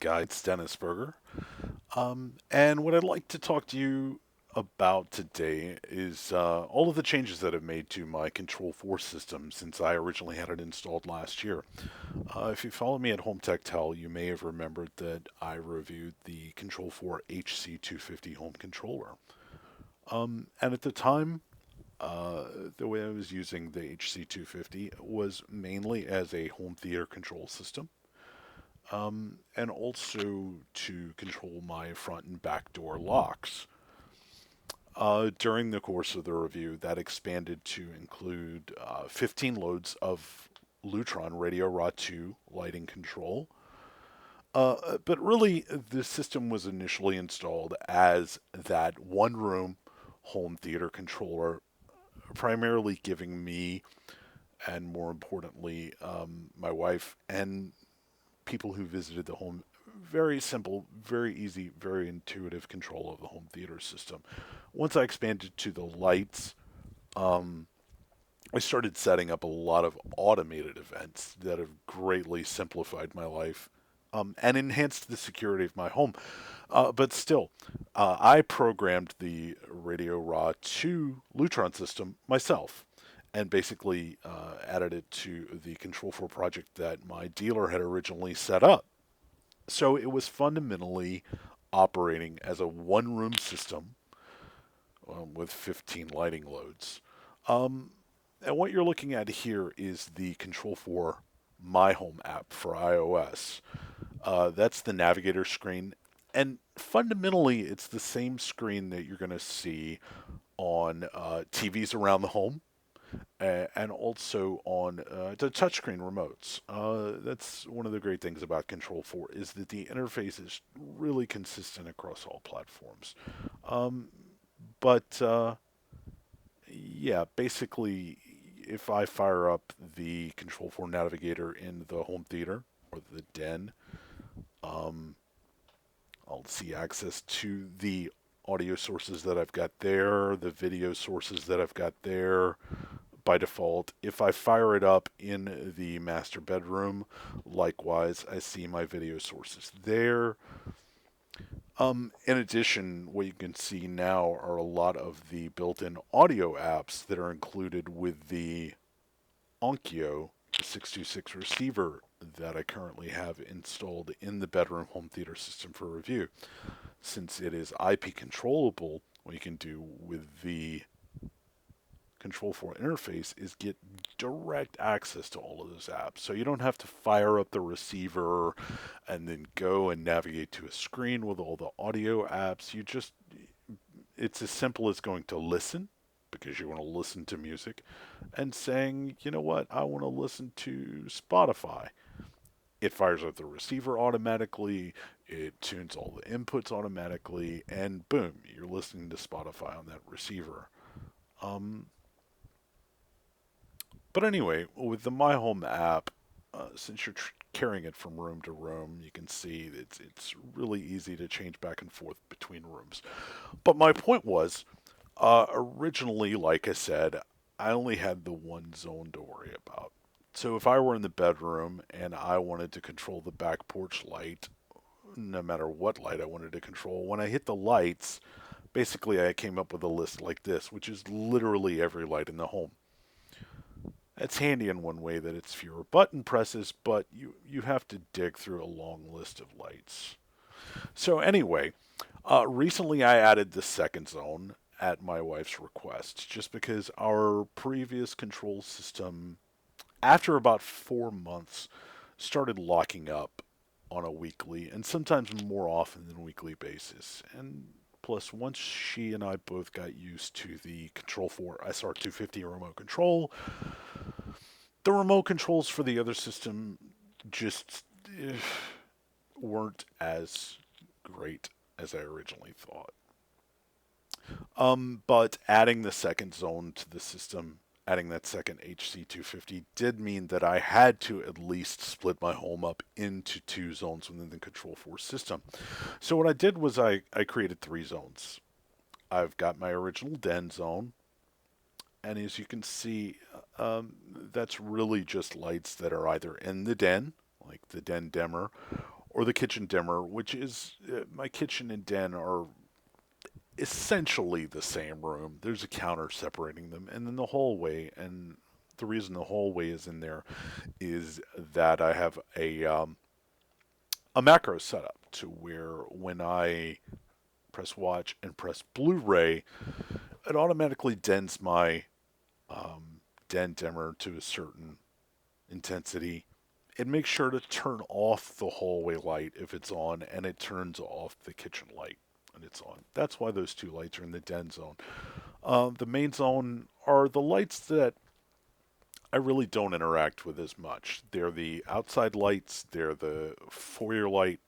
Guy, it's Dennis Berger. And what I'd like to talk to you about today is all of the changes that I've made to my Control4 system since I originally had it installed last year. If you follow me at Home Tech Tell, you may have remembered that I reviewed the Control4 HC-250 home controller. And at the time, the way I was using the HC-250 was mainly as a home theater control system. And also to control my front and back door locks. During the course of the review, that expanded to include 15 loads of Lutron Radio Raw 2 lighting control. But really, the system was initially installed as that one room home theater controller, primarily giving me, and more importantly, my wife and people who visited the home very simple, very easy, very intuitive control of the home theater system. Once I expanded to the lights, um, I started setting up a lot of automated events that have greatly simplified my life and enhanced the security of my home. But still, I programmed the Radio Raw 2 Lutron system myself and basically added it to the Control4 project that my dealer had originally set up. So it was fundamentally operating as a one room system with 15 lighting loads. Um, and what you're looking at here is the Control4 My Home app for iOS. That's the navigator screen. And fundamentally, it's the same screen that you're going to see on TVs around the home and also on the touchscreen remotes. That's one of the great things about Control4 is that the interface is really consistent across all platforms. Um, but yeah, basically, if I fire up the Control4 Navigator in the home theater or the den, um, I'll see access to the audio sources that I've got there, the video sources that I've got there, by default. If I fire it up in the master bedroom, likewise, I see my video sources there. In addition, what you can see now are a lot of the built-in audio apps that are included with the Onkyo 626 receiver that I currently have installed in the bedroom home theater system for review. Since it is IP controllable, what you can do with the Control4 interface is get direct access to all of those apps. So you don't have to fire up the receiver and then go and navigate to a screen with all the audio apps. It's as simple as going to listen because you want to listen to music and saying, you know what, I want to listen to Spotify. It fires up the receiver automatically, it tunes all the inputs automatically, and boom, you're listening to Spotify on that receiver. Um, But anyway, with the My Home app, since you're carrying it from room to room, you can see it's really easy to change back and forth between rooms. But my point was, originally, like I said, I only had the one zone to worry about. So if I were in the bedroom and I wanted to control the back porch light, no matter what light I wanted to control, when I hit the lights, basically I came up with a list like this, which is literally every light in the home. It's handy in one way that it's fewer button presses, but you have to dig through a long list of lights. So anyway, recently I added the second zone at my wife's request, just because our previous control system, after about 4 months, started locking up on a weekly and sometimes more often than weekly basis. And plus, once she and I both got used to the Control4 SR250 remote control, the remote controls for the other system just weren't as great as I originally thought. But adding the second zone to the system, adding that second HC-250 did mean that I had to at least split my home up into two zones within the Control4 system. So what I did was I created three zones. I've got my original den zone, and as you can see, that's really just lights that are either in the den, like the den dimmer, or the kitchen dimmer, which is my kitchen and den are essentially the same room. There's a counter separating them, and then the hallway. And the reason the hallway is in there is that I have a macro setup to where when I press watch and press Blu-ray, it automatically dens my den dimmer to a certain intensity. It makes sure to turn off the hallway light if it's on, and it turns off the kitchen light when it's on. That's why those two lights are in the den zone. The main zone are the lights that I really don't interact with as much. They're the outside lights, they're the foyer light.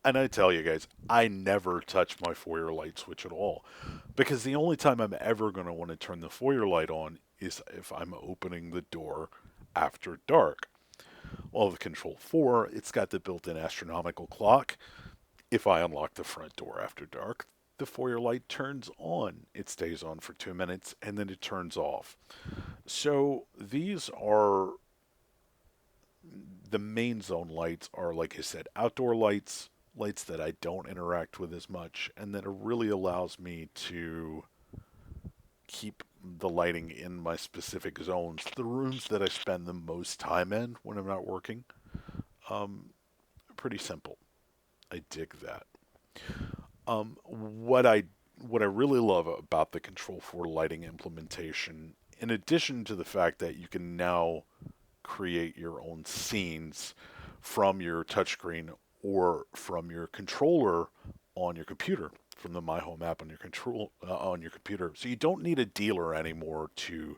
And I tell you guys, I never touch my foyer light switch at all. Because the only time I'm ever going to want to turn the foyer light on is if I'm opening the door after dark. Well, the Control 4, it's got the built-in astronomical clock. If I unlock the front door after dark, the foyer light turns on. It stays on for 2 minutes and then it turns off. So these are the main zone lights are, like I said, outdoor lights, lights that I don't interact with as much, and that it really allows me to keep the lighting in my specific zones, the rooms that I spend the most time in when I'm not working. Um, Pretty simple. I dig that. Um, what I what I really love about the Control 4 lighting implementation, in addition to the fact that you can now create your own scenes from your touchscreen or from your controller on your computer, from the My Home app on your control on your computer. So you don't need a dealer anymore to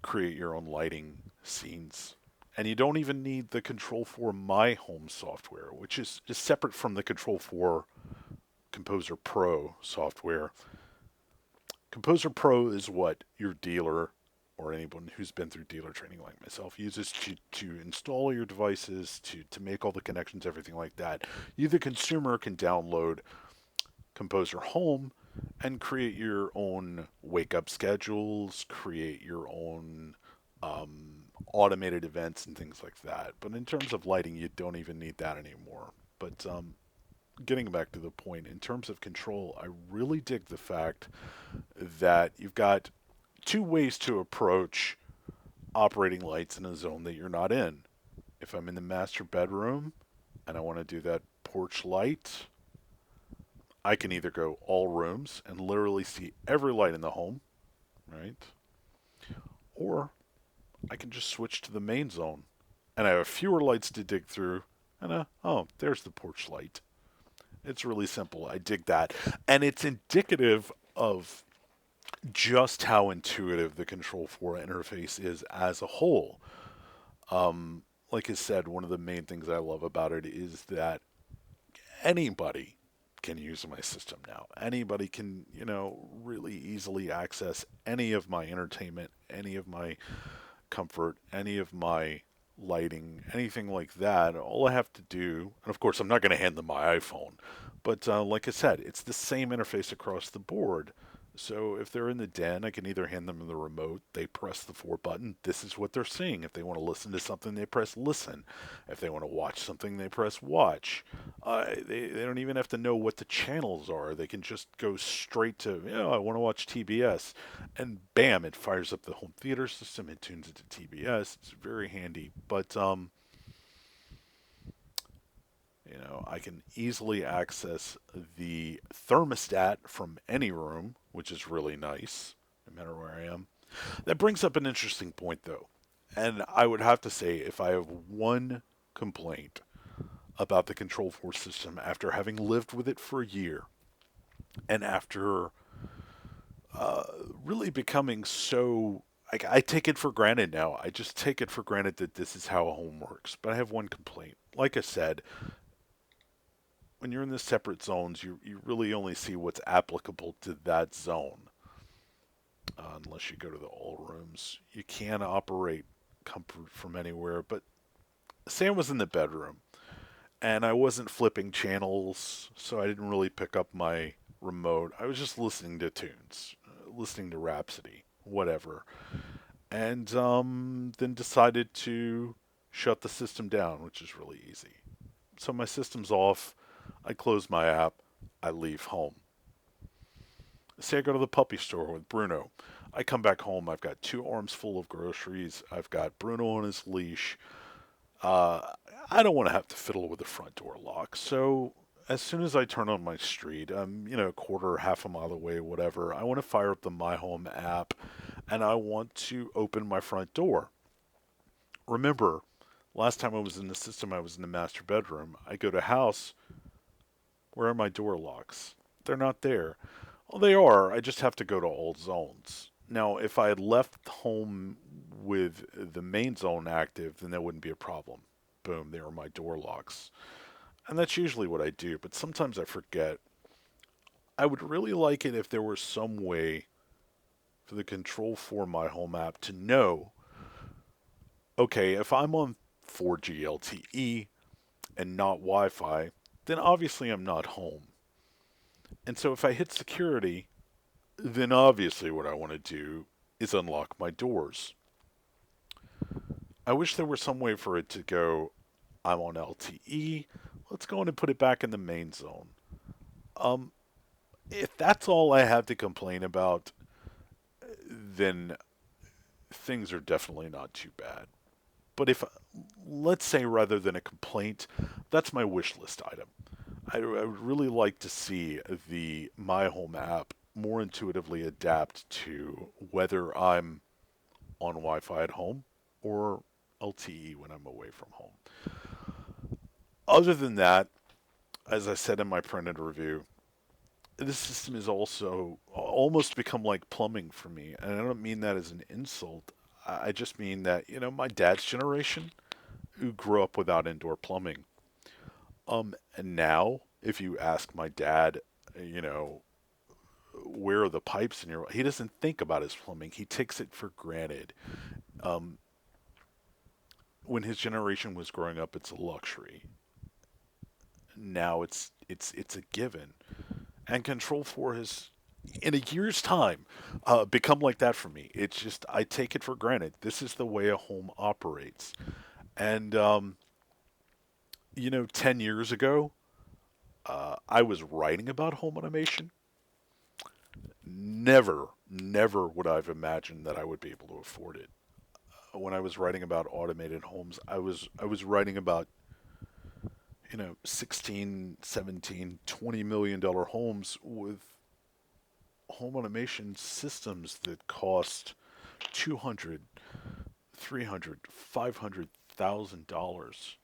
create your own lighting scenes. And you don't even need the Control 4 My Home software, which is separate from the Control 4 Composer Pro software. Composer Pro is what your dealer or anyone who's been through dealer training like myself uses to install your devices, to make all the connections, everything like that. You, the consumer, can download Composer Home and create your own wake up schedules, create your own automated events and things like that. But in terms of lighting, you don't even need that anymore. But getting back to the point, in terms of control, I really dig the fact that you've got two ways to approach operating lights in a zone that you're not in. If I'm in the master bedroom and I want to do that porch light, I can either go all rooms and literally see every light in the home, right? Or I can just switch to the main zone and I have fewer lights to dig through. And oh, there's the porch light. It's really simple. I dig that. And it's indicative of just how intuitive the Control 4 interface is as a whole. Like I said, one of the main things I love about it is that anybody can use my system now. Anybody can, really easily access any of my entertainment, any of my comfort, any of my lighting, anything like that. All I have to do, and of course, I'm not going to hand them my iPhone, but like I said, it's the same interface across the board. So if they're in the den, I can either hand them the remote, they press the 4 button, this is what they're seeing. If they want to listen to something, they press listen. If they want to watch something, they press watch. They don't even have to know what the channels are. They can just go straight to, I want to watch TBS. And bam, it fires up the home theater system. It tunes it to TBS. It's very handy. But I can easily access the thermostat from any room, which is really nice, no matter where I am. That brings up an interesting point, though. And I would have to say, if I have one complaint about the Control 4 system after having lived with it for a year, and after really becoming so. I take it for granted now. I just take it for granted that this is how a home works. But I have one complaint. Like I said, when you're in the separate zones, you really only see what's applicable to that zone. Unless you go to the all rooms, you can operate comfort from anywhere. But Sam was in the bedroom, and I wasn't flipping channels, so I didn't really pick up my remote. I was just listening to tunes, listening to Rhapsody, whatever, and then decided to shut the system down, which is really easy. So my system's off. I close my app. I leave home. Say I go to the puppy store with Bruno. I come back home. I've got 2 arms full of groceries. I've got Bruno on his leash. Uh, I don't want to have to fiddle with the front door lock. So as soon as I turn on my street, I'm, a quarter, half a mile away, whatever. I want to fire up the My Home app and I want to open my front door. Remember, last time I was in the system, I was in the master bedroom. I go to house. Where are my door locks? They're not there. Well, they are. I just have to go to all zones. Now, if I had left home with the main zone active, then that wouldn't be a problem. Boom, there are my door locks. And that's usually what I do, but sometimes I forget. I would really like it if there was some way for the Control4 My Home app to know, okay, if I'm on 4G LTE and not Wi Fi, then obviously I'm not home. And so if I hit security, then obviously what I want to do is unlock my doors. I wish there were some way for it to go, I'm on LTE, let's go in and put it back in the main zone. Um, if that's all I have to complain about, then things are definitely not too bad. But if, let's say, rather than a complaint, that's my wish list item. I would really like to see the My Home app more intuitively adapt to whether I'm on Wi Fi at home or LTE when I'm away from home. Other than that, as I said in my printed review, this system is also almost become like plumbing for me. And I don't mean that as an insult. I just mean that, my dad's generation who grew up without indoor plumbing. And now, if you ask my dad, you know, where are the pipes in your, he doesn't think about his plumbing. He takes it for granted. Um, when his generation was growing up, it's a luxury. Now it's a given. And Control 4 has, in a year's time, become like that for me. It's just I take it for granted. This is the way a home operates. And 10 years ago, I was writing about home automation. Never would I've imagined that I would be able to afford it. When I was writing about automated homes, I was writing about 16, 17, $20 million homes with home automation systems that cost 200, 300, $500,000.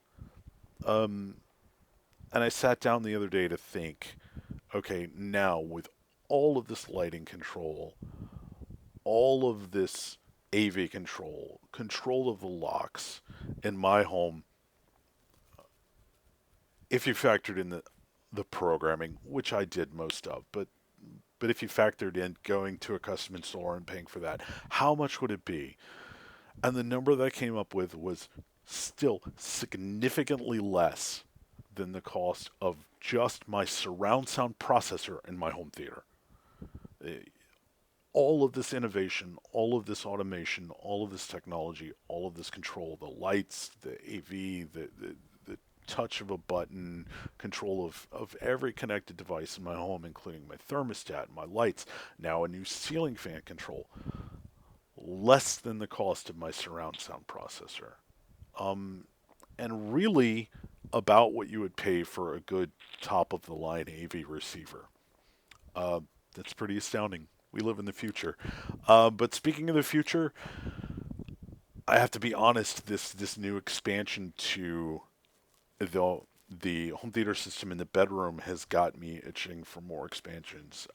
Um, and I sat down the other day to think, okay, now with all of this lighting control, all of this AV control, control of the locks in my home, if you factored in the programming, which I did most of, but if you factored in going to a custom installer and paying for that, how much would it be? And the number that I came up with was still significantly less than the cost of just my surround sound processor in my home theater. Eh, All of this innovation, all of this automation, all of this technology, all of this control, the lights, the AV, the touch of a button, control of every connected device in my home, including my thermostat, my lights, now a new ceiling fan control, less than the cost of my surround sound processor. Um, and really about what you would pay for a good top of the line AV receiver. Uh, that's pretty astounding. We live in the future. But speaking of the future, I have to be honest. This new expansion to the the home theater system in the bedroom has got me itching for more expansions.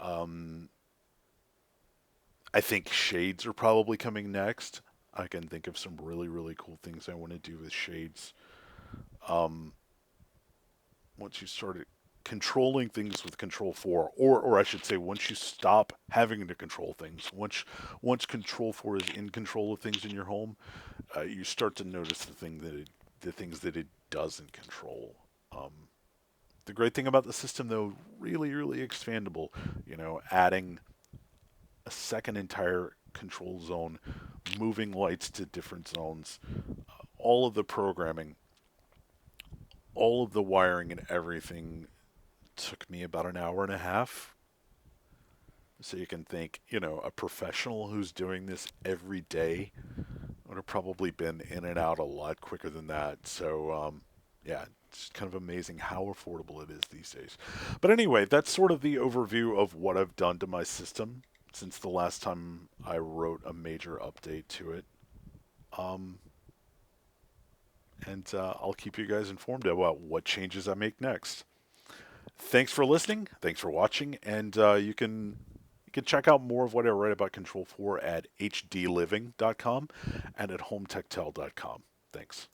I think shades are probably coming next. I can think of some really cool things I want to do with shades. Um, once you start controlling things with Control 4, or I should say, once you stop having to control things, once Control 4 is in control of things in your home, you start to notice the things that it doesn't control. Um, the great thing about the system, though, really expandable. Adding a second entire control zone, moving lights to different zones, all of the programming, all of the wiring and everything took me about an hour and a half. So you can think, a professional who's doing this every day would have probably been in and out a lot quicker than that. So, yeah, it's kind of amazing how affordable it is these days. But anyway, that's sort of the overview of what I've done to my system since the last time I wrote a major update to it. Um, and I'll keep you guys informed about what changes I make next. Thanks for listening. Thanks for watching, and you can check out more of what I write about Control 4 at hdliving.com and at hometechtel.com. Thanks.